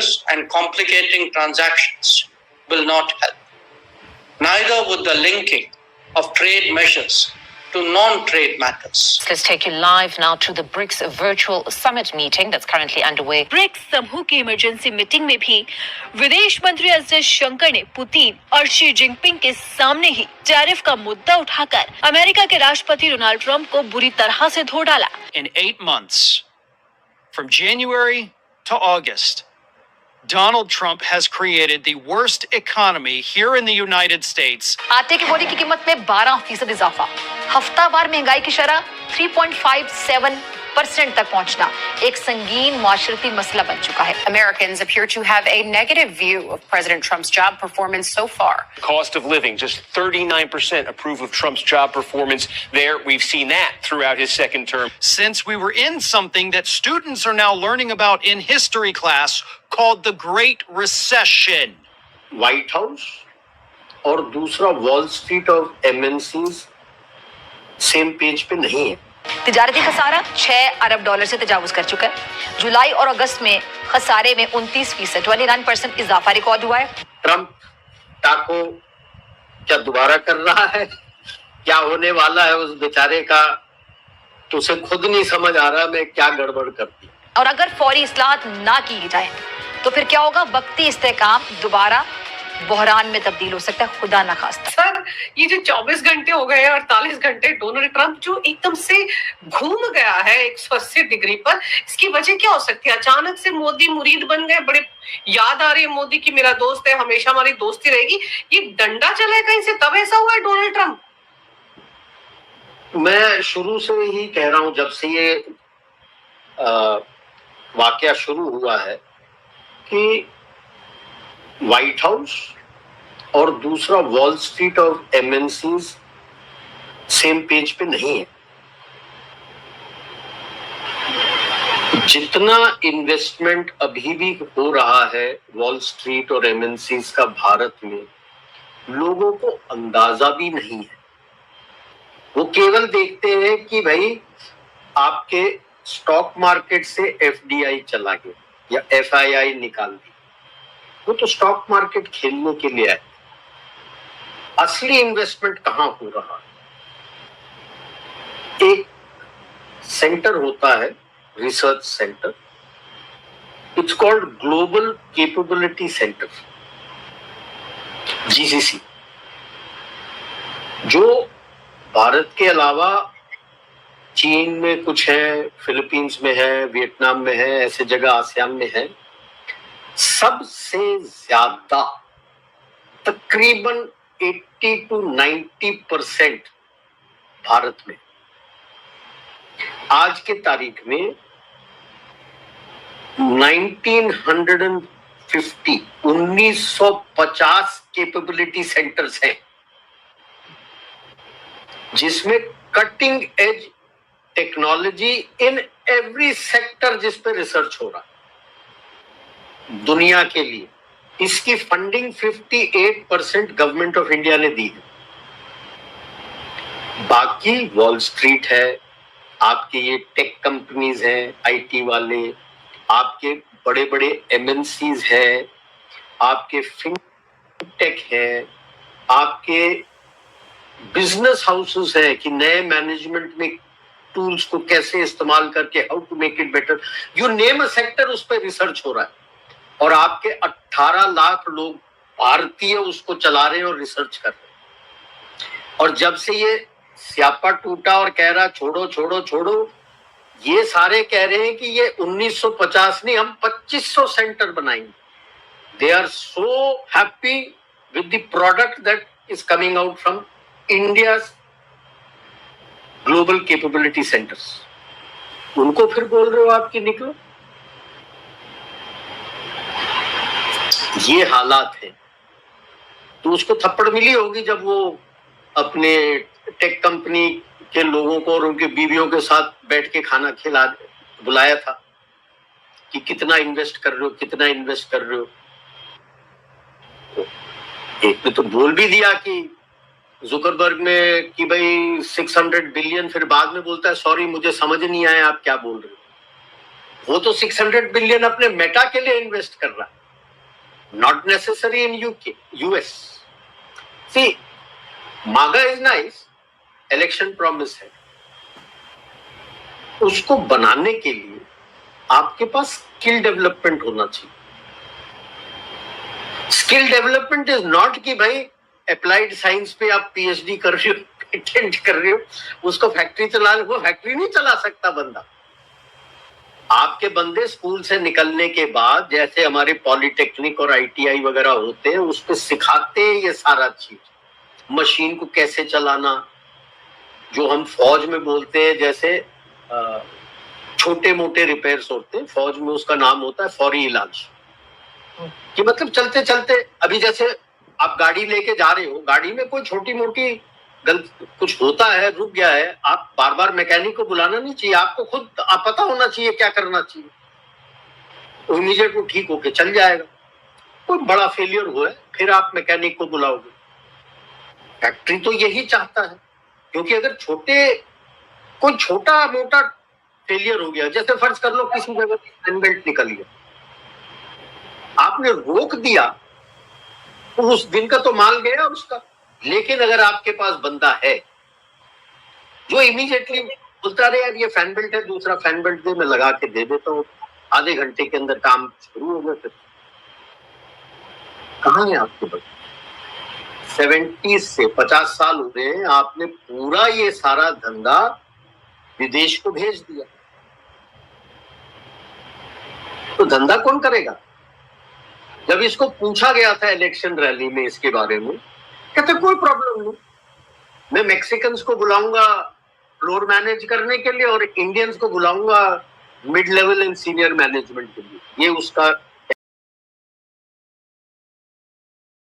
dangerous and complicating transactions will not help. Neither would the linking of trade measures to non-trade matters. Let's take you live now to the BRICS virtual summit meeting that's currently underway. BRICS समूह की emergency meeting में भी विदेश मंत्री S Jaishankar ने Putin और Xi Jinping के सामने ही टैरिफ का मुद्दा उठाकर अमेरिका के राष्ट्रपति डोनाल्ड ट्रंप को बुरी तरह से धो डाला। In 8 months, from January to August, Donald Trump has created the worst economy here in the United States. आटे की बोरी की कीमत में 12% इजाफा, हफ्तावार महंगाई की शरह 3.57% तक पहुंचना एक संगीन माशरती मसला बन चुका है। Americans appear to have a negative view of President Trump's job performance so far. Cost of living, just 39% approve of Trump's job performance there. We've seen that throughout his second term. Since we were in something that students are now learning about in history class called the Great Recession. White House और दूसरा wall street और MNCs same page पे नहीं है। तिजारती खसारा 6 अरब dollar से तजावुज कर चुका है। जुलाई और अगस्त में खसारे में 29%, 29% इजाफा रिकॉर्ड हुआ है। ट्रम्प टाको क्या दोबारा कर रहा है? क्या होने वाला है उस बेचारे का? तो उसे खुद नहीं समझ आ रहा मैं क्या गड़बड़ करती। और अगर फौरी इस्लाहत ना की जाए तो फिर क्या होगा? वक्ती इस्तेकाम दोबारा बहरान में तब्दील हो सकता है, खुदा ना खास्ता। सर, ये जो 24 घंटे हो गए 48 घंटे डोनाल्ड ट्रंप जो एकदम से घूम गया है 180 डिग्री पर, इसकी वजह क्या हो सकती है? अचानक से मोदी मुरीद बन गए, बड़े याद आ रही है मोदी की, मेरा दोस्त है, हमेशा हमारी दोस्ती रहेगी। ये डंडा चला है कहीं से, तब ऐसा हुआ है डोनाल्ड ट्रंप? मैं शुरू से ही कह रहा हूं, जब से ये वाकया शुरू हुआ है कि व्हाइट हाउस और दूसरा वॉल स्ट्रीट और एमएनसीज सेम पेज पे नहीं है। जितना इन्वेस्टमेंट अभी भी हो रहा है वॉल स्ट्रीट और एमएनसीज का भारत में, लोगों को अंदाजा भी नहीं है। वो केवल देखते हैं कि भाई आपके स्टॉक मार्केट से एफडीआई चला गया या एफआईआई निकाल दी, वो तो स्टॉक मार्केट खेलने के लिए है। असली इन्वेस्टमेंट कहां हो रहा है? एक सेंटर होता है, research centre, it's called global capability centre, GCC, जो भारत के अलावा चीन में कुछ है, फिलीपींस में है, वियतनाम में है, ऐसे जगह आसियान में है। सबसे ज्यादा तकरीबन 80 to 90% भारत में। आज के तारीख में 1950 कैपेबिलिटी सेंटर्स हैं, जिसमें cutting edge technology in every sector जिस पे रिसर्च हो रहा है दुनिया के लिए। इसकी फंडिंग 58% गवर्नमेंट ऑफ इंडिया ने दी है। बाकी वॉल स्ट्रीट है, आपके ये टेक कंपनीज हैं, आईटी वाले, आपके बड़े बड़े एमएनसीज हैं, आपके फिनटेक हैं, आपके बिजनेस हाउसेस हैं कि नए मैनेजमेंट में टूल्स को कैसे इस्तेमाल करके how to make it better, you name a sector, उस पर रिसर्च हो रहा है। और आपके 18 लाख लोग भारतीय उसको चला रहे हैं और रिसर्च कर रहे हैं। और जब से ये स्यापा टूटा और कह रहा छोड़ो छोड़ो छोड़ो, ये सारे कह रहे हैं कि ये 1950 नहीं, हम 2500 सेंटर बनाएंगे। They are so happy with the product that is coming out from India global capability centres. उनको फिर बोल रहे हो आपकी निकलो। ये हालात है तो उसको थप्पड़ मिली होगी जब वो अपने टेक कंपनी के लोगों को और उनके बीवियों के साथ बैठ के खाना खिला बुलाया था कि कितना इन्वेस्ट कर रहे हो, कितना इन्वेस्ट कर रहे हो। एक ने तो बोल भी दिया कि जुकरबर्ग में कि भाई 600 बिलियन, फिर बाद में बोलता है सॉरी मुझे समझ नहीं आया आप क्या बोल रहे हो। वो तो 600 बिलियन अपने मेटा के लिए इन्वेस्ट कर रहा है, नॉट नेसेसरी इन यूएस। सी, मागा इज नाइस, इलेक्शन प्रॉमिस है, उसको बनाने के लिए आपके पास स्किल डेवलपमेंट होना चाहिए। स्किल डेवलपमेंट इज नॉट कि भाई अप्लाइड साइंस पे आप पीएचडी कर रहे हो, पेटेंट कर रहे हो, उसको फैक्ट्री चला, वो फैक्ट्री नहीं चला सकता बंदा। आपके बंदे स्कूल से निकलने के बाद जैसे हमारे पॉलिटेक्निक और आईटीआई वगैरह होते हैं, उस पे सिखाते हैं ये सारा चीज, मशीन को कैसे चलाना, जो हम फौज में बोलते हैं जैसे छोटे मोटे रिपेयर्स होते हैं, फौज में उसका नाम होता है फौरी इलाज, कि मतलब चलते चलते, अभी जैसे आप गाड़ी लेके जा रहे हो, गाड़ी में कोई छोटी मोटी गलत कुछ होता है, रुक गया है, आप बार बार मैकेनिक को बुलाना नहीं चाहिए, आपको खुद पता होना चाहिए क्या करना चाहिए, इमीडिएट वो ठीक होके चल जाएगा। कोई बड़ा फेलियर हुआ है फिर आप मैकेनिक को बुलाओगे। फैक्ट्री तो यही चाहता है, क्योंकि अगर कोई छोटा मोटा फेलियर हो गया, जैसे फर्ज कर लो किसी जगह फैन बेल्ट निकल गया, आपने रोक दिया तो उस दिन का तो माल गया उसका। लेकिन अगर आपके पास बंदा है जो इमीडिएटली बोलता रहे यार ये फैन बेल्ट है, दूसरा फैन बेल्ट दे, मैं लगा के दे देता हूँ, आधे घंटे के अंदर काम शुरू हो गया। फिर कहाँ है आपके बंदे? 70 से 50 साल हो गए हैं, आपने पूरा ये सारा धंधा विदेश को भेज दिया, तो धंधा कौन करेगा? जब इसको पूछा गया था इलेक्शन रैली में इसके बारे में, कहते कोई प्रॉब्लम नहीं, मैं मैक्सिकन्स को बुलाऊंगा फ्लोर मैनेज करने के लिए और इंडियंस को बुलाऊंगा mid level and senior management के लिए। ये उसका